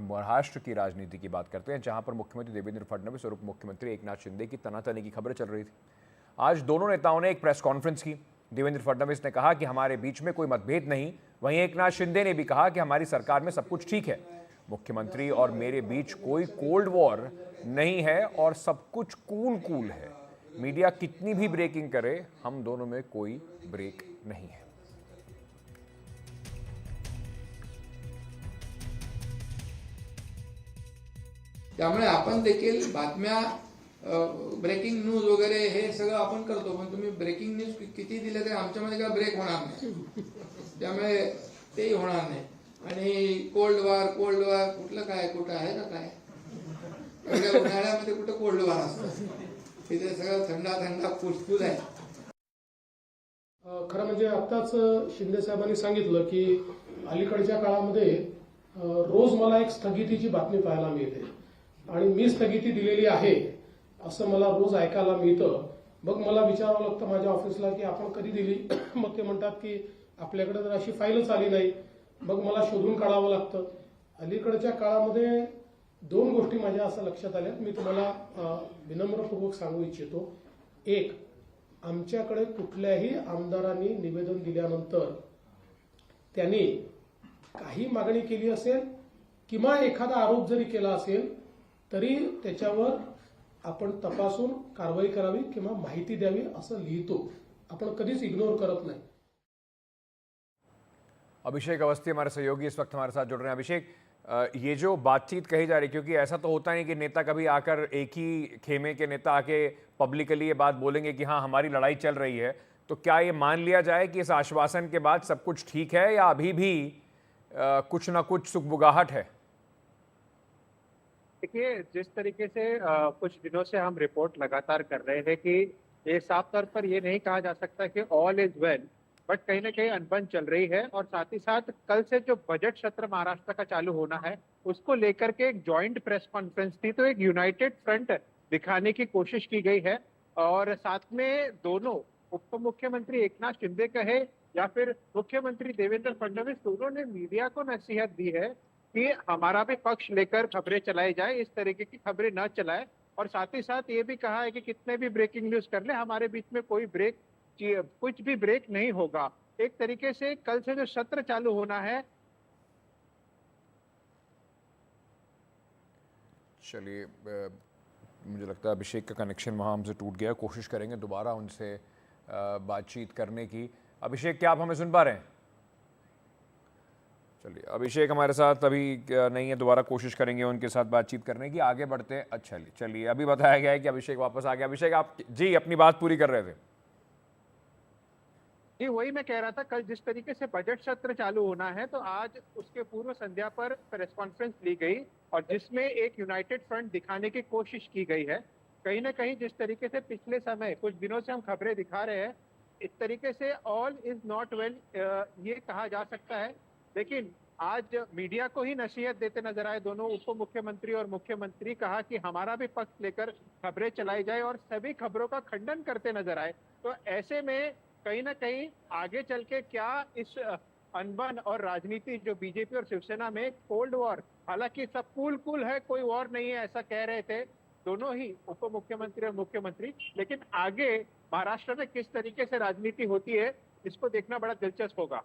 महाराष्ट्र की राजनीति की बात करते हैं, जहां पर मुख्यमंत्री देवेंद्र फडणवीस और उप मुख्यमंत्री एकनाथ शिंदे की तनातनी की खबरें चल रही थी। आज दोनों नेताओं ने एक प्रेस कॉन्फ्रेंस की। देवेंद्र फडणवीस ने कहा कि हमारे बीच में कोई मतभेद नहीं, वहीं एकनाथ शिंदे ने भी कहा कि हमारी सरकार में सब कुछ ठीक है। मुख्यमंत्री और मेरे बीच कोई कोल्ड वॉर नहीं है और सब कुछ कूल कूल है। मीडिया कितनी भी ब्रेकिंग करे, हम दोनों में कोई ब्रेक नहीं है। त्यामुळे आपण देखील बातम्या ब्रेकिंग न्यूज वगैरे हे सगळं आपण करतो, पण तुम्ही ब्रेकिंग न्यूज किती दिले तरी आमच्यामध्ये काय ब्रेक होणार नाही, त्यामुळे तेही होणार नाही. आणि कोल्ड वॉर कुठलं काय, कुठं आहे का काय? उन्हाळ्यामध्ये कुठं कोल्ड वॉर असतं, तिथे सगळं थंडा फुसफुस आहे. खरं म्हणजे आत्ताच शिंदे साहेबांनी सांगितलं की अलीकडच्या काळामध्ये रोज मला एक स्थगितीची बातमी पाहायला मिळते आणि मी स्थगिती दिलेली आहे असं मला रोज ऐकायला मिळतं. मग मला विचारावं लागतं माझ्या ऑफिसला की आपण कधी दिली. मग ते म्हणतात की आपल्याकडे तर अशी फाईलच आली नाही. मग मला शोधून काढावं लागतं. अलीकडच्या काळामध्ये दोन गोष्टी माझ्या असं लक्षात आल्यात, मी तुम्हाला विनम्रपूर्वक सांगू इच्छितो. एक, आमच्याकडे कुठल्याही आमदारांनी निवेदन दिल्यानंतर त्यांनी काही मागणी केली असेल किंवा एखादा आरोप जरी केला असेल तरी त्याच्यावर आपण तपासून कारवाई करावी किंवा माहिती द्यावी असं लिहितो. आपण कधीच इग्नोर करत नाही. अभिषेक अवस्थी हमारे सहयोगी इस वक्त हमारे साथ जुड़ रहे हैं। अभिषेक, ये जो बातचीत कही जा रही, क्योंकि ऐसा तो होता नहीं कि नेता कभी आकर एक ही खेमे के नेता आके पब्लिकली ये बात बोलेंगे कि हाँ हमारी लड़ाई चल रही है, तो क्या ये मान लिया जाए कि इस आश्वासन के बाद सब कुछ ठीक है या अभी भी कुछ ना कुछ सुगबुगाहट है? देखिए, जिस तरीके से कुछ दिनों से हम रिपोर्ट लगातार कर रहे हैं कि ये साफ तौर पर ये नहीं कहा जा सकता कि ऑल इज वेल, बट कहीं ना कहीं अनबन चल रही है। और साथ ही साथ कल से जो बजट सत्र महाराष्ट्र का चालू होना है उसको लेकर के एक जॉइंट प्रेस कॉन्फ्रेंस थी, तो एक यूनाइटेड फ्रंट दिखाने की कोशिश की गई है। और साथ में दोनों उप मुख्यमंत्री एकनाथ शिंदे कहे या फिर मुख्यमंत्री देवेंद्र फडणवीस, दोनों ने मीडिया को नसीहत दी है कि हमारा भी पक्ष लेकर खबरें चलाई जाए, इस तरीके की खबरें न चलाए। और साथ ही साथ ये भी कहा है कि कितने भी ब्रेकिंग न्यूज कर ले, हमारे बीच में कोई कुछ भी ब्रेक नहीं होगा। एक तरीके से कल से जो सत्र चालू होना है। चलिए, मुझे लगता है अभिषेक का कनेक्शन वहाँ हमसे टूट गया। कोशिश करेंगे दोबारा उनसे बातचीत करने की। अभिषेक, क्या आप हमें सुन पा रहे हैं? चलिए, अभिषेक हमारे साथ अभी नहीं है, दोबारा कोशिश करेंगे उनके साथ बातचीत करने की। आगे बढ़ते हैं। अच्छा चलिए, अभी बताया गया है कि अभिषेक वापस आ गया। अभिषेक, आप जी अपनी बात पूरी कर रहे थे। जी, वही मैं कह रहा था, कल जिस तरीके से बजट सत्र चालू होना है तो आज उसके पूर्व संध्या पर प्रेस कॉन्फ्रेंस ली गई और जिसमें एक यूनाइटेड फ्रंट दिखाने की कोशिश की गई है। कहीं ना कहीं जिस तरीके से पिछले समय कुछ दिनों से हम खबरें दिखा रहे हैं, इस तरीके से ऑल इज नॉट वेल ये कहा जा सकता है। लेकिन आज मीडिया को ही नसीहत देते नजर आए दोनों उप मुख्यमंत्री और मुख्यमंत्री। कहा कि हमारा भी पक्ष लेकर खबरें चलाई जाए और सभी खबरों का खंडन करते नजर आए। तो ऐसे में कहीं ना कहीं आगे चल के क्या इस अनबन और राजनीति जो बीजेपी और शिवसेना में कोल्ड वॉर, हालांकि सब कूल है, कोई वॉर नहीं है ऐसा कह रहे थे दोनों ही उप मुख्यमंत्री और मुख्यमंत्री, लेकिन आगे महाराष्ट्र में किस तरीके से राजनीति होती है इसको देखना बड़ा दिलचस्प होगा।